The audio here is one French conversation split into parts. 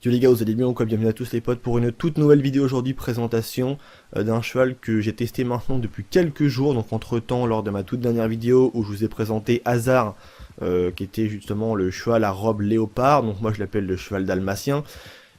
Yo les gars, vous allez bien ou quoi? Bienvenue à tous les potes pour une toute nouvelle vidéo aujourd'hui, présentation d'un cheval que j'ai testé maintenant depuis quelques jours. Donc entre temps, lors de ma toute dernière vidéo où je vous ai présenté Hazard, qui était justement le cheval à robe léopard, donc moi je l'appelle le cheval dalmatien.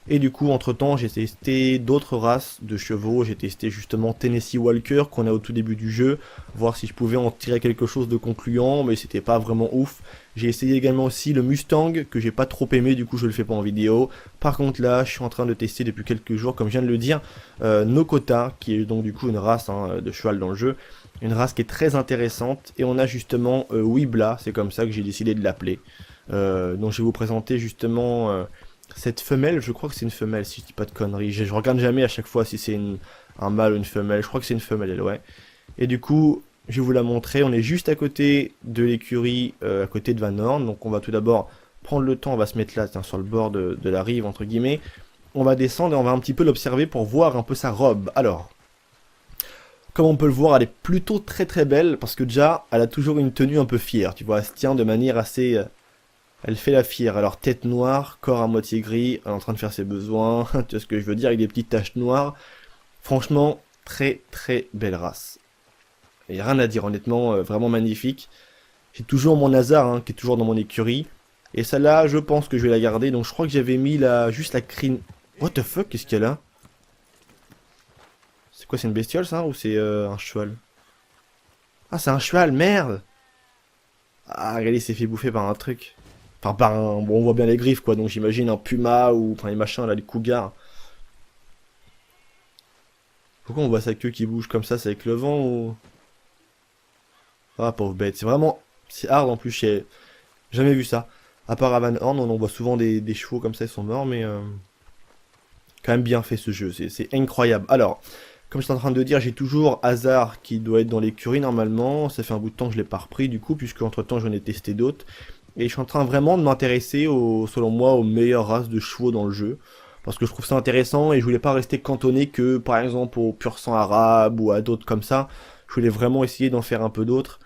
Et du coup, entre-temps, j'ai testé d'autres races de chevaux. J'ai testé justement Tennessee Walker qu'on a au tout début du jeu, voir si je pouvais en tirer quelque chose de concluant, mais c'était pas vraiment ouf. J'ai essayé également aussi le Mustang, que j'ai pas trop aimé, du coup je le fais pas en vidéo. Par contre là, je suis en train de tester depuis quelques jours, comme je viens de le dire, Nokota, qui est donc du coup une race de cheval dans le jeu. Une race qui est très intéressante. Et on a justement Wibla, c'est comme ça que j'ai décidé de l'appeler. Donc je vais vous présenter justement... cette femelle, je crois que c'est une femelle, si je dis pas de conneries. Je regarde jamais à chaque fois si c'est un mâle ou une femelle. Je crois que c'est une femelle, elle, ouais. Et du coup, je vais vous la montrer. On est juste à côté de l'écurie, à côté de Van Horn. Donc on va tout d'abord prendre le temps, on va se mettre là, tiens, sur le bord de la rive, entre guillemets. On va descendre et on va un petit peu l'observer pour voir un peu sa robe. Alors, comme on peut le voir, elle est plutôt très très belle, parce que déjà, elle a toujours une tenue un peu fière. Tu vois, elle se tient de manière assez... elle fait la fière, alors tête noire, corps à moitié gris, elle est en train de faire ses besoins, tu vois ce que je veux dire, avec des petites taches noires. Franchement, très très belle race. Il n'y a rien à dire, honnêtement, vraiment magnifique. J'ai toujours mon hasard, qui est toujours dans mon écurie. Et celle-là, je pense que je vais la garder, donc je crois que j'avais mis juste la crine... What the fuck, qu'est-ce qu'il y a là? C'est quoi, c'est une bestiole ça, ou c'est un cheval? Ah, c'est un cheval, merde! Ah, regardez, il s'est fait bouffer par un truc. Enfin, par un... Bon, on voit bien les griffes, quoi, donc j'imagine un puma ou... Enfin, les machins, là, les cougars. Pourquoi on voit sa queue qui bouge comme ça? C'est avec le vent ou... Ah, pauvre bête. C'est vraiment... C'est hard, en plus, j'ai jamais vu ça. À part à Van Horn, on en voit souvent des chevaux comme ça, ils sont morts, mais... quand même bien fait, ce jeu. C'est incroyable. Alors, comme je suis en train de dire, j'ai toujours Hazard qui doit être dans l'écurie, normalement. Ça fait un bout de temps que je l'ai pas repris, du coup, puisque entre-temps, j'en ai testé d'autres. Et je suis en train vraiment de m'intéresser, selon moi, aux meilleures races de chevaux dans le jeu. Parce que je trouve ça intéressant et je voulais pas rester cantonné que, par exemple, au pur sang arabe ou à d'autres comme ça. Je voulais vraiment essayer d'en faire un peu d'autres.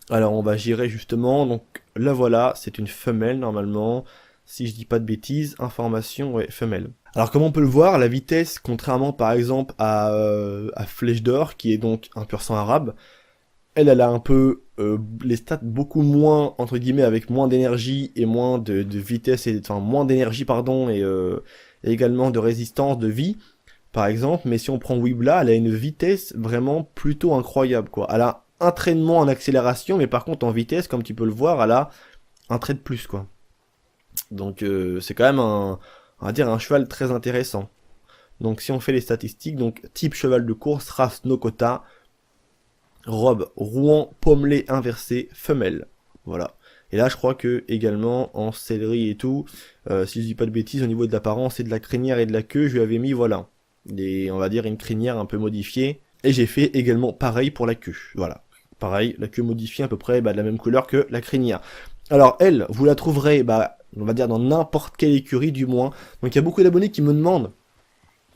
Alors, on va gérer justement. Donc, là, voilà, c'est une femelle, normalement. Si je dis pas de bêtises, information, ouais, femelle. Alors, comme on peut le voir, la vitesse, contrairement par exemple à Flèche d'Or, qui est donc un pur sang arabe, elle a un peu les stats beaucoup moins, entre guillemets, avec moins d'énergie et moins de vitesse, enfin moins d'énergie, pardon, et également de résistance de vie, par exemple. Mais si on prend Wibla, elle a une vitesse vraiment plutôt incroyable, quoi. Elle a un traînement en accélération, mais par contre en vitesse, comme tu peux le voir, elle a un trait de plus, quoi. Donc c'est quand même on va dire un cheval très intéressant. Donc si on fait les statistiques, donc type cheval de course, race Nokota, robe Rouen pommelé inversé, femelle. Voilà. Et là, je crois que également en céleri et tout, si je dis pas de bêtises, au niveau de l'apparence et de la crinière et de la queue, je lui avais mis voilà, on va dire une crinière un peu modifiée. Et j'ai fait également pareil pour la queue. Voilà. Pareil, la queue modifiée à peu près de la même couleur que la crinière. Alors elle, vous la trouverez, on va dire dans n'importe quelle écurie du moins. Donc il y a beaucoup d'abonnés qui me demandent,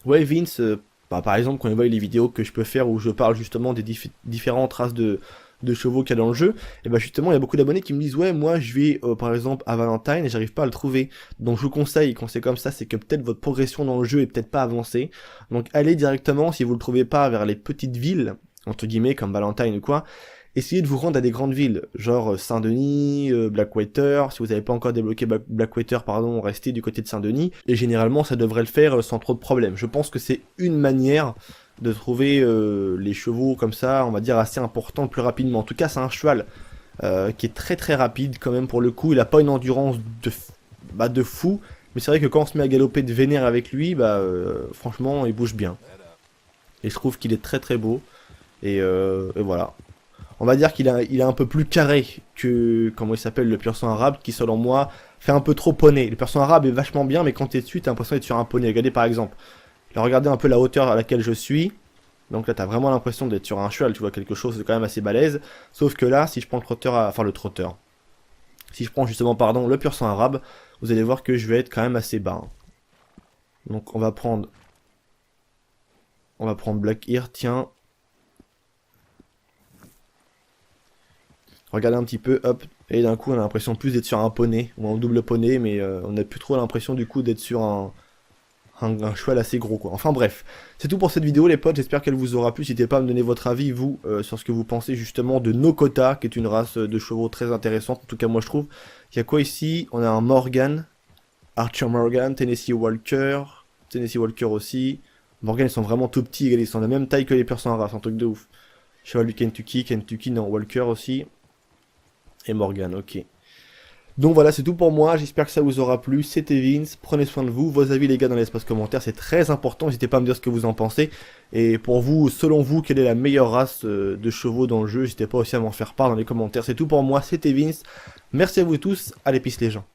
ouais Vince, par exemple quand ils voient les vidéos que je peux faire où je parle justement des différentes races de chevaux qu'il y a dans le jeu, et justement il y a beaucoup d'abonnés qui me disent ouais moi je vais par exemple à Valentine et j'arrive pas à le trouver. Donc je vous conseille quand c'est comme ça, c'est que peut-être votre progression dans le jeu est peut-être pas avancée. Donc allez directement si vous le trouvez pas vers les petites villes, entre guillemets comme Valentine ou quoi. Essayez de vous rendre à des grandes villes, genre Saint-Denis, Blackwater. Si vous n'avez pas encore débloqué Blackwater, pardon, restez du côté de Saint-Denis. Et généralement, ça devrait le faire sans trop de problèmes. Je pense que c'est une manière de trouver les chevaux comme ça, on va dire assez important plus rapidement. En tout cas, c'est un cheval qui est très très rapide quand même pour le coup. Il a pas une endurance de fou, mais c'est vrai que quand on se met à galoper de vénère avec lui, franchement, il bouge bien. Et je trouve qu'il est très très beau. Et voilà. On va dire il est un peu plus carré que, comment il s'appelle, le pur sang arabe, qui selon moi fait un peu trop poney. Le pur sang arabe est vachement bien, mais quand t'es dessus, t'as l'impression d'être sur un poney. Regardez par exemple. Là, regardez un peu la hauteur à laquelle je suis. Donc là, t'as vraiment l'impression d'être sur un cheval, tu vois, quelque chose de quand même assez balèze. Sauf que là, si je prends le trotteur, enfin le trotteur, si je prends justement, pardon, le pur sang arabe, vous allez voir que je vais être quand même assez bas. Donc on va prendre Black Ear, tiens. Regardez un petit peu, hop, Et d'un coup, on a l'impression plus d'être sur un poney, ou un double poney, mais on n'a plus trop l'impression du coup d'être sur un cheval assez gros quoi. Enfin bref, c'est tout pour cette vidéo les potes, j'espère qu'elle vous aura plu. N'hésitez pas à me donner votre avis, vous, sur ce que vous pensez justement de Nokota, qui est une race de chevaux très intéressante, en tout cas moi je trouve. Il y a quoi ici? On a un Morgan, Archer Morgan, Tennessee Walker aussi. Morgan ils sont vraiment tout petits, ils sont de la même taille que les persans à race, un truc de ouf. Cheval du Kentucky non, Walker aussi. Et Morgan, ok. Donc voilà, c'est tout pour moi, j'espère que ça vous aura plu, c'était Vince, prenez soin de vous, vos avis les gars dans l'espace commentaire, c'est très important, n'hésitez pas à me dire ce que vous en pensez, et pour vous, selon vous, quelle est la meilleure race de chevaux dans le jeu, n'hésitez pas aussi à m'en faire part dans les commentaires, c'est tout pour moi, c'était Vince, merci à vous tous, allez peace les gens.